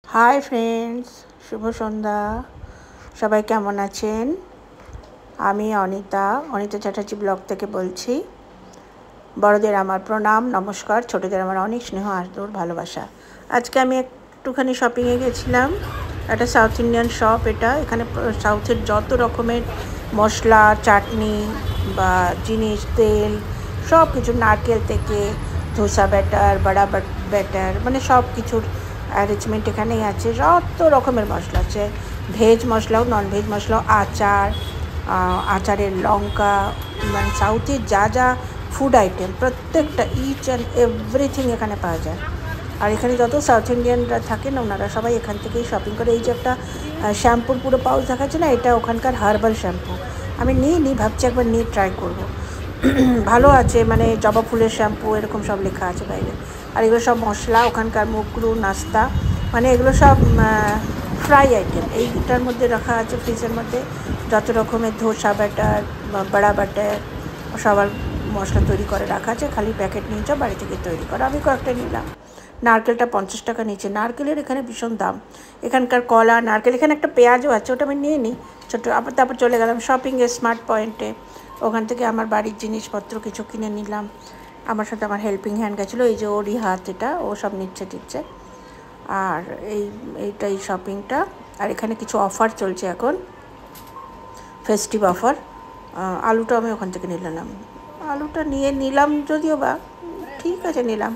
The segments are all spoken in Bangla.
হাই ফ্রেন্ডস, শুভ সন্ধ্যা। সবাই কেমন আছেন? আমি অনিতা চ্যাটার্জি ব্লগ থেকে বলছি। বড়দের আমার প্রণাম, নমস্কার। ছোটদের আমার অনেক স্নেহ, আদর, ভালোবাসা। আজকে আমি একটুখানি শপিংয়ে গেছিলাম। একটা সাউথ ইন্ডিয়ান শপ এটা। এখানে সাউথের যত রকমের মশলা, চাটনি বা জিনিস, তেল, সব কিছু, নারকেল থেকে ধোসা ব্যাটার, বড়া ব্যাটার, মানে সব কিছুর অ্যারেঞ্জমেন্ট এখানেই আছে। যত রকমের মশলা আছে, ভেজ মশলাও, নন ভেজ মশলাও, আচারের লঙ্কা, মানে সাউথের যা যা ফুড আইটেম প্রত্যেকটা ইচ অ্যান্ড এভরিথিং এখানে পাওয়া যায়। আর এখানে যত সাউথ ইন্ডিয়ানরা থাকেন ওনারা সবাই এখান থেকেই শপিং করে। এই যে একটা শ্যাম্পুর পুরো পাউচ দেখাচ্ছে না, এটা ওখানকার হার্বাল শ্যাম্পু। আমি নিই ভাবছি একবার নিয়ে ট্রাই করব। ভালো আছে, মানে জবা ফুলের শ্যাম্পু এরকম সব লেখা আছে বাইরে। আর এগুলো সব মশলা, ওখানকার মুগরু, নাস্তা, মানে এগুলো সব ফ্রাই আইটেম এইটার মধ্যে রাখা আছে। ফ্রিজের মধ্যে যত রকমের ধোসা ব্যাটার, বড়া ব্যাটার, সবার মশলা তৈরি করে রাখা আছে। খালি প্যাকেট নিয়ে যাও, বাড়ি থেকে তৈরি করা। আমি কয়েকটা নিলাম। নারকেলটা 50 টাকা নিচে। নারকেলের এখানে ভীষণ দাম। এখানকার কলা, নারকেল, এখানে একটা পেঁয়াজও আছে, ওটা আমি নিয়ে নিই ছোটো। তারপর চলে গেলাম শপিংয়ে স্মার্ট পয়েন্টে। ওখান থেকে আমার বাড়ির জিনিসপত্র কিছু কিনে নিলাম। আমার সাথে আমার হেল্পিং হ্যান্ড গেছিলো, এই যে ওরই হাত, এটা ও সব নিচ্ছে। আর এইটাই শপিংটা। আর এখানে কিছু অফার চলছে এখন, ফেস্টিভ অফার। আলুটা আমি ওখান থেকে নিলাম। আলুটা নিয়ে নিলাম, যদিও বা ঠিক আছে নিলাম।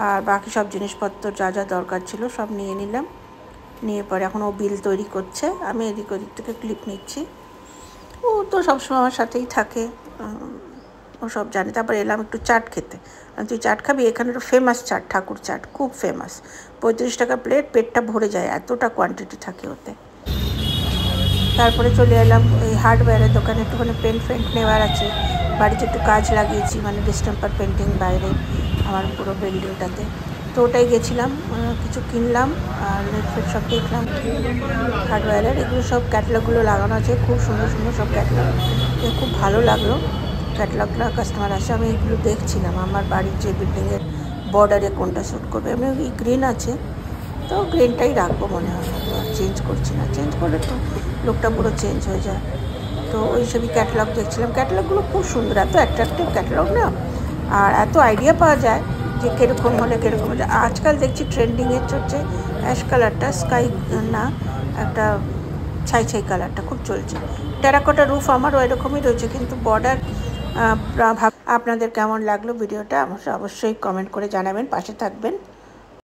আর বাকি সব জিনিসপত্র যা যা দরকার ছিল সব নিয়ে নিলাম। নিয়ে পরে এখন ও বিল তৈরি করছে, আমি এদিক ওদিক থেকে ক্লিপ নিচ্ছি। ও তো সবসময় আমার সাথেই থাকে, ও সব জানে। তারপর এলাম একটু চাট খেতে। তুই চাট খাবি? এখানের ফেমাস চাট, ঠাকুর চাট, খুব ফেমাস। 35 টাকা প্লেট, পেটটা ভরে যায়, এতটা কোয়ান্টিটি থাকে ওতে। তারপরে চলে এলাম এই হার্ডওয়্যারের দোকানে, একটুখানি পেন্ট নেওয়ার আছে। বাড়িতে একটু কাজ লাগিয়েছি, মানে ডিস্টেম্পার পেন্টিং বাইরে আমার পুরো বিল্ডিংটাতে। তো ওটাই গেছিলাম, কিছু কিনলাম আর নেটফ্লিক্স সব দেখলাম। হার্ডওয়্যারের এগুলো সব ক্যাটালগুলো লাগানো আছে, খুব সুন্দর সব ক্যাটালগ। খুব ভালো লাগলো ক্যাটালগটা। কাস্টমার আসে, আমি এগুলো দেখছিলাম আমার বাড়ির যে বিল্ডিংয়ের বর্ডারে কোনটা শ্যুট করবে। এমনি এই গ্রিন আছে, তো গ্রিনটাই রাখবো মনে হয়, আর চেঞ্জ করছি না। চেঞ্জ করলে তো লোকটা পুরো চেঞ্জ হয়ে যায়। তো ওই সবই ক্যাটালগ দেখছিলাম। ক্যাটালগুলো খুব সুন্দর, এত অ্যাট্রাকটিভ ক্যাটালগ না, আর এত আইডিয়া পাওয়া যায় যে কীরকম হলে কীরকম হলে। আজকাল দেখছি ট্রেন্ডিংয়ের চলছে অ্যাশ কালারটা, স্কাই না, একটা ছাই কালারটা খুব চলছে। টেরাকোটা রুফ আমারও এরকমই রয়েছে, কিন্তু বর্ডার। আপনাদের কেমন লাগলো ভিডিওটা অবশ্যই কমেন্ট করে জানাবেন, পাশে থাকবেন।